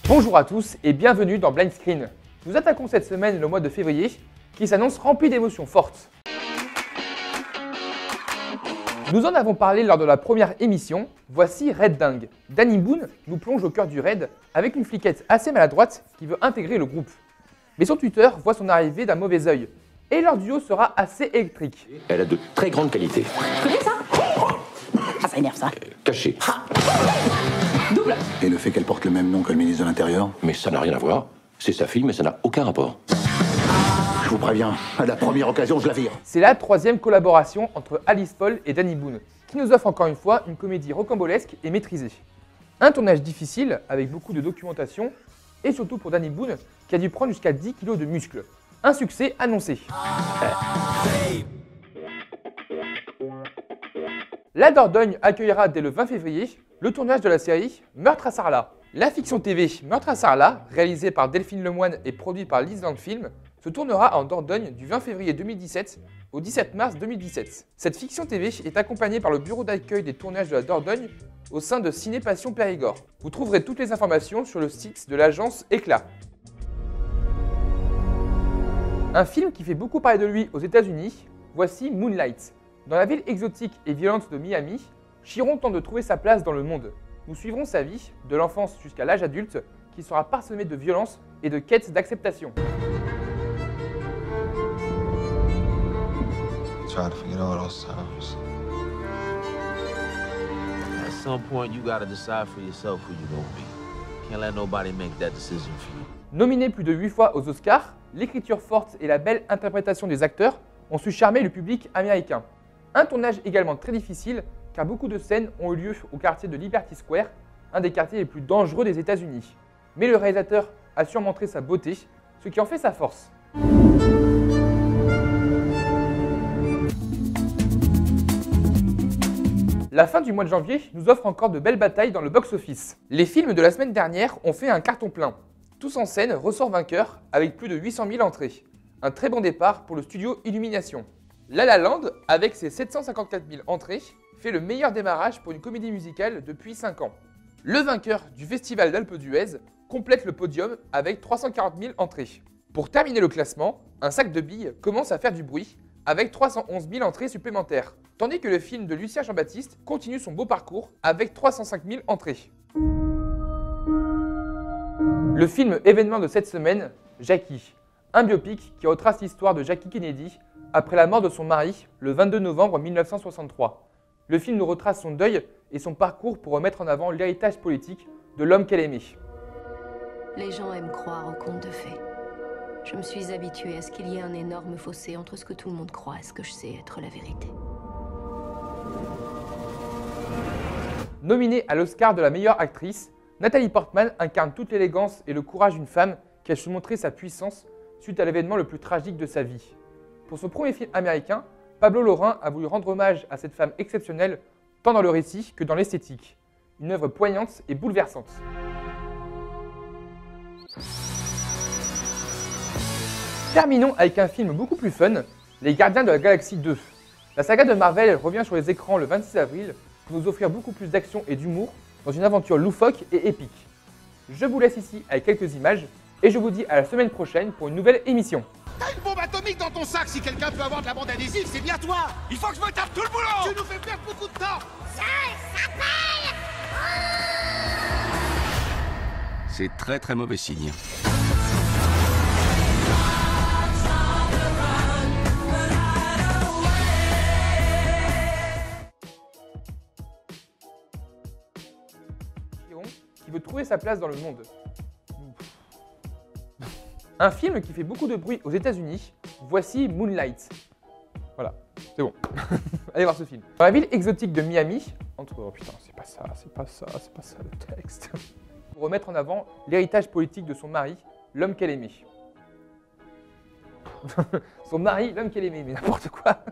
Bonjour à tous et bienvenue dans Blind Screen. Nous attaquons cette semaine le mois de février qui s'annonce rempli d'émotions fortes. Nous en avons parlé lors de la première émission, voici Red Dingue. Danny Boone nous plonge au cœur du raid avec une fliquette assez maladroite qui veut intégrer le groupe. Mais son tuteur voit son arrivée d'un mauvais œil et leur duo sera assez électrique. Elle a de très grandes qualités. Tu connais ça? Ah, ça énerve ça. Cachée. Double. Et le fait qu'elle porte le même nom que le ministre de l'Intérieur? Mais ça n'a rien à voir. C'est sa fille, mais ça n'a aucun rapport. Je vous préviens, à la première occasion, je la vire. C'est la troisième collaboration entre Alice Paul et Danny Boone, qui nous offre encore une fois une comédie rocambolesque et maîtrisée. Un tournage difficile, avec beaucoup de documentation, et surtout pour Danny Boone, qui a dû prendre jusqu'à 10 kg de muscles. Un succès annoncé. La Dordogne accueillera dès le 20 février le tournage de la série Meurtre à Sarlat. La fiction TV Meurtre à Sarlat, réalisée par Delphine Lemoine et produite par l'Island Film, se tournera en Dordogne du 20 février 2017 au 17 mars 2017. Cette fiction TV est accompagnée par le bureau d'accueil des tournages de la Dordogne au sein de Ciné Passion Périgord. Vous trouverez toutes les informations sur le site de l'agence Éclat. Un film qui fait beaucoup parler de lui aux États-Unis, voici Moonlight. Dans la ville exotique et violente de Miami, Chiron tente de trouver sa place dans le monde. Nous suivrons sa vie, de l'enfance jusqu'à l'âge adulte, qui sera parsemée de violence et de quêtes d'acceptation. Try to forget all those times. At some point, you gotta decide for yourself who you're gonna be. Can't let nobody make that decision for you. Nominé plus de 8 fois aux Oscars, l'écriture forte et la belle interprétation des acteurs ont su charmer le public américain. Un tournage également très difficile, car beaucoup de scènes ont eu lieu au quartier de Liberty Square, un des quartiers les plus dangereux des États-Unis. Mais le réalisateur a su en montrer sa beauté, ce qui en fait sa force. La fin du mois de janvier nous offre encore de belles batailles dans le box-office. Les films de la semaine dernière ont fait un carton plein. Tous en scène ressort vainqueur avec plus de 800 000 entrées. Un très bon départ pour le studio Illumination. La La Land, avec ses 754 000 entrées, fait le meilleur démarrage pour une comédie musicale depuis 5 ans. Le vainqueur du Festival d'Alpe d'Huez complète le podium avec 340 000 entrées. Pour terminer le classement, Un sac de billes commence à faire du bruit avec 311 000 entrées supplémentaires, tandis que le film de Lucien Jean-Baptiste continue son beau parcours avec 305 000 entrées. Le film événement de cette semaine, Jackie, un biopic qui retrace l'histoire de Jackie Kennedy après la mort de son mari le 22 novembre 1963. Le film nous retrace son deuil et son parcours pour remettre en avant l'héritage politique de l'homme qu'elle aimait. Les gens aiment croire aux contes de fées. Je me suis habituée à ce qu'il y ait un énorme fossé entre ce que tout le monde croit et ce que je sais être la vérité. Nominée à l'Oscar de la meilleure actrice, Nathalie Portman incarne toute l'élégance et le courage d'une femme qui a su montrer sa puissance suite à l'événement le plus tragique de sa vie. Pour son premier film américain, Pablo Larraín a voulu rendre hommage à cette femme exceptionnelle, tant dans le récit que dans l'esthétique. Une œuvre poignante et bouleversante. Terminons avec un film beaucoup plus fun, Les Gardiens de la Galaxie 2. La saga de Marvel revient sur les écrans le 26 avril pour nous offrir beaucoup plus d'action et d'humour dans une aventure loufoque et épique. Je vous laisse ici avec quelques images et je vous dis à la semaine prochaine pour une nouvelle émission. T'as une bombe atomique dans ton sac. Si quelqu'un peut avoir de la bande adhésive, c'est bien toi. Il faut que je me tape tout le boulot. Tu nous fais perdre beaucoup de temps. C'est très très mauvais signe. Qui veut trouver sa place dans le monde. Un film qui fait beaucoup de bruit aux États-Unis, voici Moonlight. Voilà, c'est bon. Allez voir ce film. Dans la ville exotique de Miami, entre... Oh putain, c'est pas ça le texte. Pour remettre en avant l'héritage politique de son mari, l'homme qu'elle aimait. Son mari, l'homme qu'elle aimait, mais n'importe quoi.